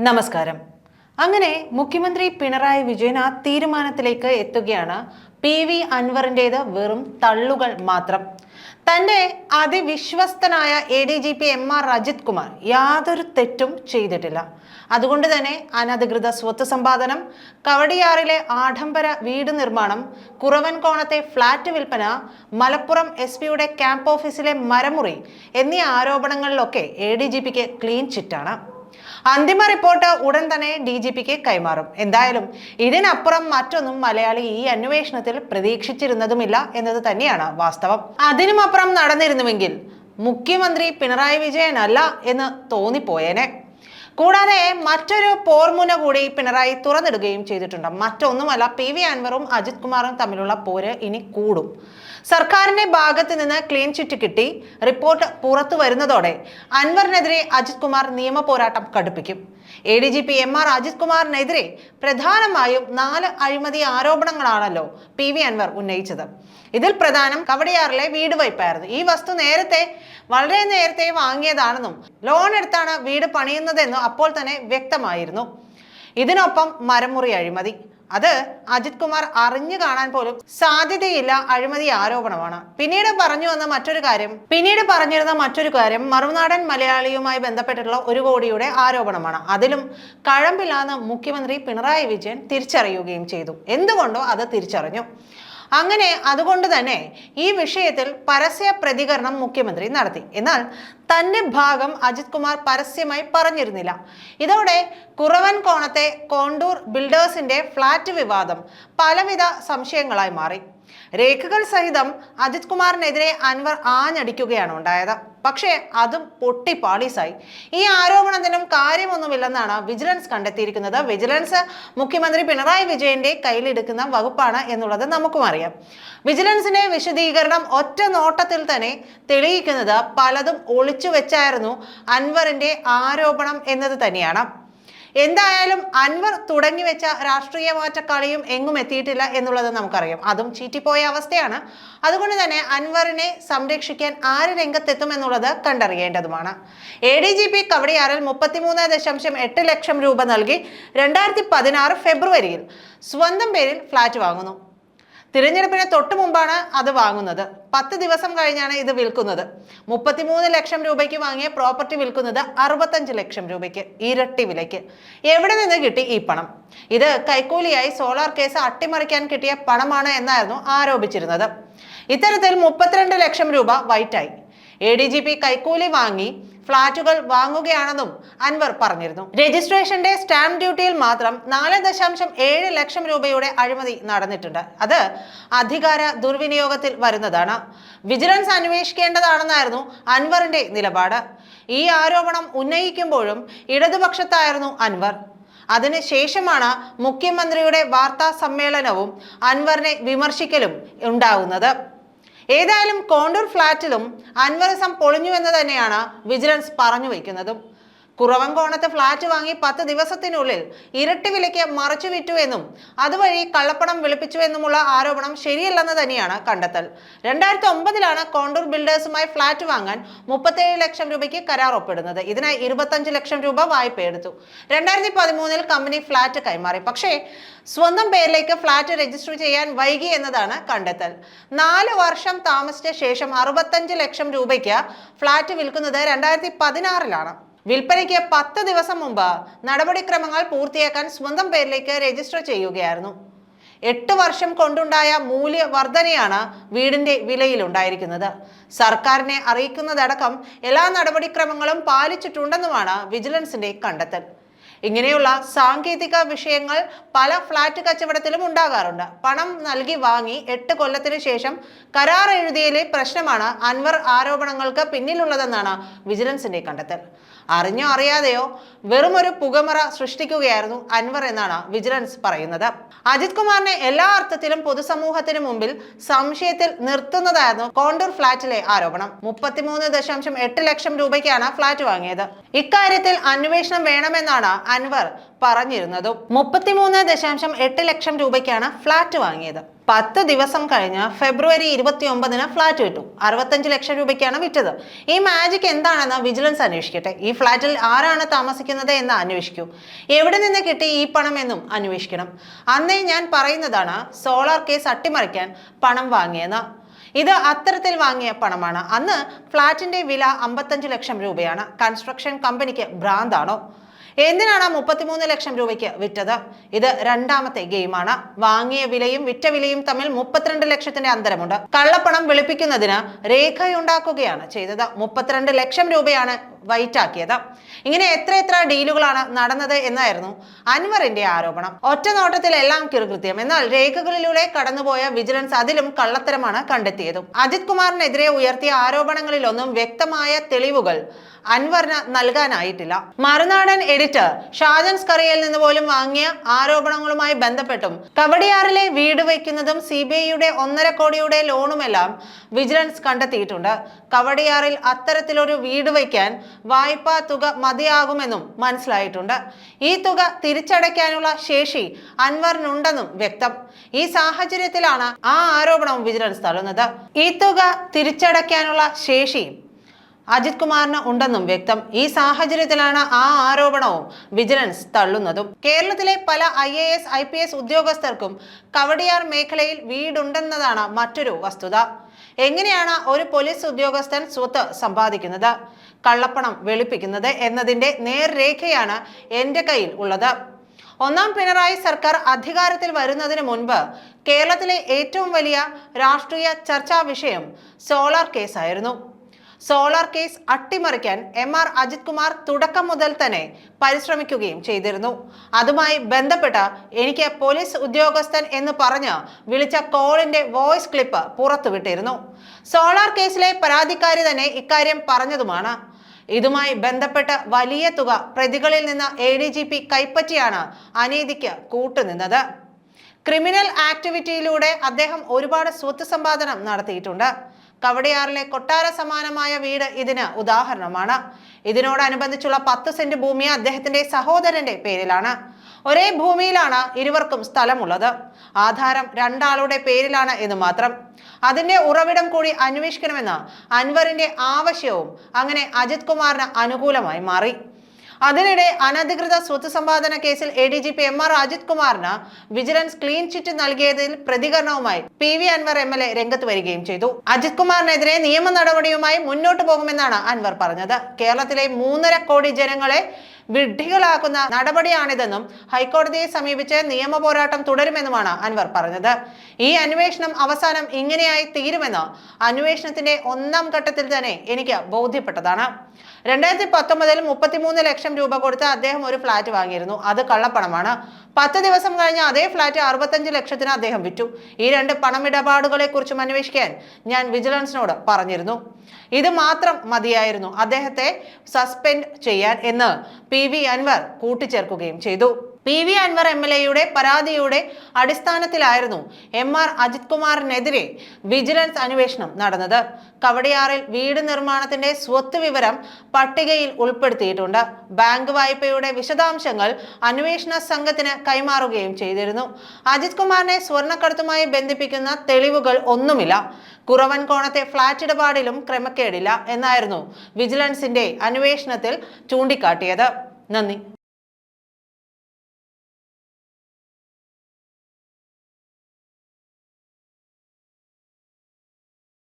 നമസ്കാരം. അങ്ങനെ മുഖ്യമന്ത്രി പിണറായി വിജയൻ ആ തീരുമാനത്തിലേക്ക് എത്തുകയാണ്. PV അൻവറിൻ്റേത് വെറും തള്ളുകൾ മാത്രം. തൻ്റെ അതിവിശ്വസ്തനായ ADGP MR അജിത് കുമാർ യാതൊരു തെറ്റും ചെയ്തിട്ടില്ല. അതുകൊണ്ട് തന്നെ അനധികൃത സ്വത്ത് സമ്പാദനം, കവടിയാറിലെ ആഡംബര വീട് നിർമ്മാണം, കുറവൻകോണത്തെ ഫ്ളാറ്റ് വിൽപ്പന, മലപ്പുറം SP-യുടെ ക്യാമ്പ് ഓഫീസിലെ മരമുറി എന്നീ ആരോപണങ്ങളിലൊക്കെ ADGPക്ക് ക്ലീൻ ചിറ്റാണ്. അന്തിമ റിപ്പോർട്ട് ഉടൻ തന്നെ DGPക്ക് കൈമാറും. എന്തായാലും ഇതിനപ്പുറം മറ്റൊന്നും മലയാളി ഈ അന്വേഷണത്തിൽ പ്രതീക്ഷിച്ചിരുന്നതുമില്ല എന്നത് തന്നെയാണ് വാസ്തവം. അതിനുമപ്പുറം നടന്നിരുന്നുവെങ്കിൽ മുഖ്യമന്ത്രി പിണറായി വിജയൻ അല്ല എന്ന് തോന്നിപ്പോയേനെ. കൂടാതെ മറ്റൊരു പോർമുന കൂടി പിണറായി തുറന്നിടുകയും ചെയ്തിട്ടുണ്ട്. മറ്റൊന്നുമല്ല, PV അൻവറും അജിത് കുമാറും തമ്മിലുള്ള പോര് ഇനി കൂടും. സർക്കാരിന്റെ ഭാഗത്ത് നിന്ന് ക്ലീൻ ചിറ്റ് കിട്ടി റിപ്പോർട്ട് പുറത്തു വരുന്നതോടെ അൻവറിനെതിരെ അജിത് കുമാർ നിയമ പോരാട്ടം കടുപ്പിക്കും. ADGP MR അജിത് കുമാറിനെതിരെ പ്രധാനമായും 4 അഴിമതി ആരോപണങ്ങളാണല്ലോ PV അൻവർ ഉന്നയിച്ചത്. ഇതിൽ പ്രധാനം കവടിയാറിലെ വീട് വയ്പായിരുന്നു. ഈ വസ്തു വളരെ നേരത്തെ വാങ്ങിയതാണെന്നും ലോൺ എടുത്താണ് വീട് പണിയുന്നതെന്നും അപ്പോൾ തന്നെ വ്യക്തമായിരുന്നു. ഇതിനൊപ്പം മരമുറി അഴിമതി, അത് അജിത് കുമാർ അറിഞ്ഞു കാണാൻ പോലും സാധ്യതയില്ല അഴിമതി ആരോപണമാണ്. പിന്നീട് പറഞ്ഞിരുന്ന മറ്റൊരു കാര്യം മറുനാടൻ മലയാളിയുമായി ബന്ധപ്പെട്ടിട്ടുള്ള 1 കോടിയുടെ ആരോപണമാണ്. അതിലും കഴമ്പില്ലാന്ന് മുഖ്യമന്ത്രി പിണറായി വിജയൻ തിരിച്ചറിയുകയും ചെയ്തു. എന്തുകൊണ്ടോ അത് തിരിച്ചറിഞ്ഞു. അതുകൊണ്ട് തന്നെ ഈ വിഷയത്തിൽ പരസ്യ പ്രതികരണം മുഖ്യമന്ത്രി നടത്തി. എന്നാൽ തന്റെ ഭാഗം അജിത് കുമാർ പരസ്യമായി പറഞ്ഞിരുന്നില്ല. ഇതോടെ കുറവൻകോണത്തെ കോണ്ടൂർ ബിൽഡേഴ്സിന്റെ ഫ്ളാറ്റ് വിവാദം പലവിധ സംശയങ്ങളായി മാറി. രേഖകൾ സഹിതം അജിത് കുമാറിനെതിരെ അൻവർ ആഞ്ഞടിക്കുകയാണ് ഉണ്ടായത്. പക്ഷേ അതും പൊട്ടിപ്പാളീസായി. ഈ ആരോപണത്തിനും കാര്യമൊന്നുമില്ലെന്നാണ് വിജിലൻസ് കണ്ടെത്തിയിരിക്കുന്നത്. വിജിലൻസ് മുഖ്യമന്ത്രി പിണറായി വിജയന്റെ കയ്യിലെടുക്കുന്ന വകുപ്പാണ് എന്നുള്ളത് നമുക്കും അറിയാം. വിജിലൻസിന്റെ വിശദീകരണം ഒറ്റ നോട്ടത്തിൽ തന്നെ തെളിയിക്കുന്നത് പലതും ഒളിച്ചു വെച്ചായിരുന്നു അൻവറിന്റെ ആരോപണം എന്നത് തന്നെയാണ്. എന്തായാലും അൻവർ തുടങ്ങിവെച്ച രാഷ്ട്രീയ മാറ്റക്കളിയും എങ്ങും എത്തിയിട്ടില്ല എന്നുള്ളത് നമുക്കറിയാം. അതും ചീറ്റിപ്പോയ അവസ്ഥയാണ്. അതുകൊണ്ട് തന്നെ അൻവറിനെ സംരക്ഷിക്കാൻ ആര് രംഗത്തെത്തും എന്നുള്ളത് കണ്ടറിയേണ്ടതുമാണ്. ADGP കവടിയാറിൽ 33.8 ലക്ഷം രൂപ നൽകി 2016 ഫെബ്രുവരിയിൽ സ്വന്തം പേരിൽ ഫ്ളാറ്റ് വാങ്ങുന്നു. തിരഞ്ഞെടുപ്പിന് തൊട്ടു മുമ്പാണ് അത് വാങ്ങുന്നത്. 10 ദിവസം കഴിഞ്ഞാണ് ഇത് വിൽക്കുന്നത്. 33 ലക്ഷം രൂപയ്ക്ക് വാങ്ങിയ പ്രോപ്പർട്ടി വിൽക്കുന്നത് 65 ലക്ഷം രൂപയ്ക്ക്, ഇരട്ടി വിലയ്ക്ക്. എവിടെ നിന്ന് കിട്ടി ഈ പണം? ഇത് കൈക്കൂലിയായി സോളാർ കേസ് അട്ടിമറിക്കാൻ കിട്ടിയ പണമാണ് എന്നായിരുന്നു ആരോപിച്ചിരുന്നത്. ഇത്തരത്തിൽ 32 ലക്ഷം രൂപ വൈറ്റായി. ADGP കൈക്കൂലി വാങ്ങി ഫ്ളാറ്റുകൾ വാങ്ങുകയാണെന്നും അൻവർ പറഞ്ഞിരുന്നു. രജിസ്ട്രേഷന്റെ സ്റ്റാമ്പ് ഡ്യൂട്ടിയിൽ മാത്രം 4.7 ലക്ഷം രൂപയുടെ അഴിമതി നടന്നിട്ടുണ്ട്. അത് അധികാര ദുർവിനിയോഗത്തിൽ വരുന്നതാണ്. വിജിലൻസ് അന്വേഷിക്കേണ്ടതാണെന്നായിരുന്നു അൻവറിന്റെ നിലപാട്. ഈ ആരോപണം ഉന്നയിക്കുമ്പോഴും ഇടതുപക്ഷത്തായിരുന്നു അൻവർ. അതിനുശേഷമാണ് മുഖ്യമന്ത്രിയുടെ വാർത്താ സമ്മേളനവും അൻവറിനെ വിമർശിക്കലും ഉണ്ടാകുന്നത്. ഏതായാലും കോണ്ടൂർ ഫ്ളാറ്റിലും അൻവറിസം പൊളിഞ്ഞുവെന്ന് തന്നെയാണ് വിജിലൻസ് പറഞ്ഞു വയ്ക്കുന്നതും. കുറവൻകോണത്ത് ഫ്ളാറ്റ് വാങ്ങി 10 ദിവസത്തിനുള്ളിൽ ഇരട്ടി വിലയ്ക്ക് മറച്ചു വിറ്റു എന്നും അതുവഴി കള്ളപ്പണം വെളുപ്പിച്ചു എന്നുമുള്ള ആരോപണം ശരിയല്ലെന്ന് തന്നെയാണ് കണ്ടെത്തൽ. 2009 കോണ്ടൂർ ബിൽഡേഴ്സുമായി ഫ്ളാറ്റ് വാങ്ങാൻ 37 ലക്ഷം രൂപയ്ക്ക് കരാർ ഒപ്പിടുന്നത്. ഇതിനായി 25 ലക്ഷം രൂപ വായ്പ എടുത്തു. 2013 കമ്പനി ഫ്ളാറ്റ് കൈമാറി. പക്ഷേ സ്വന്തം പേരിലേക്ക് ഫ്ളാറ്റ് രജിസ്റ്റർ ചെയ്യാൻ വൈകി എന്നതാണ് കണ്ടെത്തൽ. 4 വർഷം താമസിച്ച ശേഷം 65 ലക്ഷം രൂപയ്ക്ക് ഫ്ളാറ്റ് വിൽക്കുന്നത് 2016 വിൽപ്പനയ്ക്ക് 10 ദിവസം മുമ്പ് നടപടിക്രമങ്ങൾ പൂർത്തിയാക്കാൻ സ്വന്തം പേരിലേക്ക് രജിസ്റ്റർ ചെയ്യുകയായിരുന്നു. 8 വർഷം കൊണ്ടുണ്ടായ മൂല്യവർധനയാണ് വീടിന്റെ വിലയിൽ ഉണ്ടായിരിക്കുന്നത്. സർക്കാരിനെ അറിയിക്കുന്നതടക്കം എല്ലാ നടപടിക്രമങ്ങളും പാലിച്ചിട്ടുണ്ടെന്നുമാണ് വിജിലൻസിന്റെ കണ്ടെത്തൽ. ഇങ്ങനെയുള്ള സാങ്കേതിക വിഷയങ്ങൾ പല ഫ്ളാറ്റ് കച്ചവടത്തിലും ഉണ്ടാകാറുണ്ട്. പണം നൽകി വാങ്ങി 8 കൊല്ലത്തിനു ശേഷം കരാർ എഴുതിയതിലെ പ്രശ്നമാണ് അൻവർ ആരോപണങ്ങൾക്ക് പിന്നിലുള്ളതെന്നാണ് വിജിലൻസിന്റെ കണ്ടെത്തൽ. അറിഞ്ഞോ അറിയാതെയോ വെറുമൊരു പുകമറ സൃഷ്ടിക്കുകയായിരുന്നു അൻവർ എന്നാണ് വിജിലൻസ് പറയുന്നത്. അജിത് കുമാറിനെ എല്ലാ അർത്ഥത്തിലും പൊതുസമൂഹത്തിന് മുമ്പിൽ സംശയത്തിൽ നിർത്തുന്നതായിരുന്നു കോണ്ടൂർ ഫ്ളാറ്റിലെ ആരോപണം. 33.8 ലക്ഷം രൂപയ്ക്കാണ് ഫ്ളാറ്റ് വാങ്ങിയത്. ഇക്കാര്യത്തിൽ അന്വേഷണം വേണമെന്നാണ് അൻവർ പറഞ്ഞിരുന്നതും. 33.8 ലക്ഷം രൂപയ്ക്കാണ് ഫ്ളാറ്റ് വാങ്ങിയത്. 10 ദിവസം കഴിഞ്ഞ് ഫെബ്രുവരി 29-ന് ഫ്ളാറ്റ് വിറ്റു. 65 ലക്ഷം രൂപയ്ക്കാണ് വിറ്റത്. ഈ മാജിക് എന്താണെന്ന് വിജിലൻസ് അന്വേഷിക്കട്ടെ. ഈ ഫ്ളാറ്റിൽ ആരാണ് താമസിക്കുന്നത് എന്ന് അന്വേഷിക്കൂ. എവിടെ നിന്ന് കിട്ടി ഈ പണം എന്നും അന്വേഷിക്കണം. അന്നേ ഞാൻ പറയുന്നതാണ് സോളാർ കേസ് അട്ടിമറിക്കാൻ പണം വാങ്ങിയെന്ന്. ഇത് അത്തരത്തിൽ വാങ്ങിയ പണമാണ്. അന്ന് ഫ്ളാറ്റിന്റെ വില 55 ലക്ഷം രൂപയാണ്. കൺസ്ട്രക്ഷൻ കമ്പനിക്ക് ഭ്രാന്താണോ? എന്തിനാണ് 33 ലക്ഷം രൂപയ്ക്ക് വിറ്റത്? ഇത് രണ്ടാമത്തെ ഗെയിമാണ്. വാങ്ങിയ വിലയും വിറ്റ വിലയും തമ്മിൽ 32 ലക്ഷത്തിന്റെ അന്തരമുണ്ട്. കള്ളപ്പണം വെളുപ്പിക്കുന്നതിന് രേഖയുണ്ടാക്കുകയാണ് ചെയ്തത്. 32 ലക്ഷം രൂപയാണ് വൈറ്റാക്കിയത്. ഇങ്ങനെ എത്ര ഡീലുകളാണ് നടന്നത് എന്നായിരുന്നു അൻവറിന്റെ ആരോപണം. ഒറ്റ നോട്ടത്തിൽ എല്ലാം കിറുകൃത്യം. എന്നാൽ രേഖകളിലൂടെ കടന്നുപോയ വിജിലൻസ് അതിലും കള്ളത്തരമാണ് കണ്ടെത്തിയതും. അജിത് കുമാറിനെതിരെ ഉയർത്തിയ ആരോപണങ്ങളിലൊന്നും വ്യക്തമായ തെളിവുകൾ അൻവറിന് നൽകാനായിട്ടില്ല. മറുനാടൻ എഡിറ്റർ ഷാജൻ സ്കറിയയിൽ നിന്ന് പോലും വാങ്ങിയ ആരോപണങ്ങളുമായി ബന്ധപ്പെട്ടും കവടിയാറിലെ വീട് വയ്ക്കുന്നതും CBIയുടെ 1.5 കോടിയുടെ ലോണുമെല്ലാം വിജിലൻസ് കണ്ടെത്തിയിട്ടുണ്ട്. കവടിയാറിൽ അത്തരത്തിലൊരു വീട് വയ്ക്കാൻ വായ്പാ തുക മതിയാകുമെന്നും മനസ്സിലായിട്ടുണ്ട്. ഈ തുക തിരിച്ചടയ്ക്കാനുള്ള ശേഷി അൻവറിനുണ്ടെന്നും വ്യക്തം. ഈ സാഹചര്യത്തിലാണ് ആ ആരോപണവും വിജിലൻസ് തള്ളുന്നത്. ഈ തുക തിരിച്ചടയ്ക്കാനുള്ള ശേഷി അജിത് കുമാറിന് ഉണ്ടെന്നും വ്യക്തം. ഈ സാഹചര്യത്തിലാണ് ആ ആരോപണവും വിജിലൻസ് തള്ളുന്നതും. കേരളത്തിലെ പല IAS IPS ഉദ്യോഗസ്ഥർക്കും കവടിയാർ മേഖലയിൽ വീടുണ്ടെന്നതാണ് മറ്റൊരു വസ്തുത. എങ്ങനെയാണ് ഒരു പോലീസ് ഉദ്യോഗസ്ഥൻ സ്വത്ത് സമ്പാദിക്കുന്നത്, കള്ളപ്പണം വെളുപ്പിക്കുന്നത് എന്നതിന്റെ നേർരേഖയാണ് എൻ്റെ കയ്യിൽ ഉള്ളത്. ഒന്നാം പിണറായി സർക്കാർ അധികാരത്തിൽ വരുന്നതിന് മുൻപ് കേരളത്തിലെ ഏറ്റവും വലിയ രാഷ്ട്രീയ ചർച്ചാ വിഷയം സോളാർ കേസായിരുന്നു. സോളാർ കേസ് അട്ടിമറിക്കാൻ MR അജിത് കുമാർ തുടക്കം മുതൽ തന്നെ പരിശ്രമിക്കുകയും ചെയ്തിരുന്നു. അതുമായി ബന്ധപ്പെട്ട് എനിക്ക് പോലീസ് ഉദ്യോഗസ്ഥൻ എന്ന് പറഞ്ഞ് വിളിച്ച കോളിന്റെ വോയിസ് ക്ലിപ്പ് പുറത്തുവിട്ടിരുന്നു. സോളാർ കേസിലെ പരാതിക്കാരി തന്നെ ഇക്കാര്യം പറഞ്ഞതുമാണ്. ഇതുമായി ബന്ധപ്പെട്ട് വലിയ തുക പ്രതികളിൽ നിന്ന് ADGP കൈപ്പറ്റിയാണ് അനീതിക്ക് കൂട്ടുനിന്നത്. ക്രിമിനൽ ആക്ടിവിറ്റിയിലൂടെ അദ്ദേഹം ഒരുപാട് സ്വത്ത് സമ്പാദനം നടത്തിയിട്ടുണ്ട്. കവടിയാറിലെ കൊട്ടാര സമാനമായ വീട് ഇതിന് ഉദാഹരണമാണ്. ഇതിനോടനുബന്ധിച്ചുള്ള 10 സെന്റ് ഭൂമി അദ്ദേഹത്തിന്റെ സഹോദരന്റെ പേരിലാണ്. ഒരേ ഭൂമിയിലാണ് ഇരുവർക്കും സ്ഥലമുള്ളത്. ആധാരം രണ്ടാളുടെ പേരിലാണ് എന്ന് മാത്രം. അതിന്റെ ഉറവിടം കൂടി അന്വേഷിക്കണമെന്ന് അൻവറിന്റെ ആവശ്യവും അങ്ങനെ അജിത് കുമാറിന് അനുകൂലമായി മാറി. അതിനിടെ അനധികൃത സ്വത്ത് സമ്പാദന കേസിൽ ADGP MR അജിത് കുമാറിന് വിജിലൻസ് ക്ലീൻ ചിറ്റ് നൽകിയതിൽ പ്രതികരണവുമായി PV അൻവർ MLA രംഗത്ത് വരികയും ചെയ്തു. അജിത് കുമാറിനെതിരെ നിയമ നടപടിയുമായി മുന്നോട്ട് പോകുമെന്നാണ് അൻവർ പറഞ്ഞത്. കേരളത്തിലെ 3.5 കോടി ജനങ്ങളെ വിഡ്ഢികളാക്കുന്ന നടപടിയാണിതെന്നും ഹൈക്കോടതിയെ സമീപിച്ച് നിയമ പോരാട്ടം തുടരുമെന്നുമാണ് അൻവർ പറഞ്ഞത്. ഈ അന്വേഷണം അവസാനം ഇങ്ങനെയായി തീരുമെന്ന് അന്വേഷണത്തിന്റെ 1ാം ഘട്ടത്തിൽ തന്നെ എനിക്ക് ബോധ്യപ്പെട്ടതാണ്. 2019-ൽ 33 ലക്ഷം രൂപ കൊടുത്ത് അദ്ദേഹം ഒരു ഫ്ളാറ്റ് വാങ്ങിയിരുന്നു. അത് കള്ളപ്പണമാണ്. 10 ദിവസം കഴിഞ്ഞ് അതേ ഫ്ളാറ്റ് 65 ലക്ഷത്തിന് അദ്ദേഹം വിറ്റു. ഈ 2 പണമിടപാടുകളെ കുറിച്ചും അന്വേഷിക്കാൻ ഞാൻ വിജിലൻസിനോട് പറഞ്ഞിരുന്നു. ഇത് മാത്രം മതിയായിരുന്നു അദ്ദേഹത്തെ സസ്പെൻഡ് ചെയ്യാൻ എന്ന് PV അൻവർ കൂട്ടിച്ചേർക്കുകയും ചെയ്തു. PV അൻവർ MLAയുടെ പരാതിയുടെ അടിസ്ഥാനത്തിലായിരുന്നു MR അജിത് കുമാറിനെതിരെ വിജിലൻസ് അന്വേഷണം നടന്നത്. കവടിയാറിൽ വീട് നിർമ്മാണത്തിന്റെ സ്വത്ത് വിവരം പട്ടികയിൽ ഉൾപ്പെടുത്തിയിട്ടുണ്ട്. ബാങ്ക് വായ്പയുടെ വിശദാംശങ്ങൾ അന്വേഷണ സംഘത്തിന് കൈമാറുകയും ചെയ്തിരുന്നു. അജിത് കുമാറിനെ സ്വർണ്ണക്കടത്തുമായി ബന്ധിപ്പിക്കുന്ന തെളിവുകൾ ഒന്നുമില്ല. കുറവൻകോണത്തെ ഫ്ളാറ്റ് ഇടപാടിലും ക്രമക്കേടില്ല എന്നായിരുന്നു വിജിലൻസിന്റെ അന്വേഷണത്തിൽ ചൂണ്ടിക്കാട്ടിയത്. നന്ദി.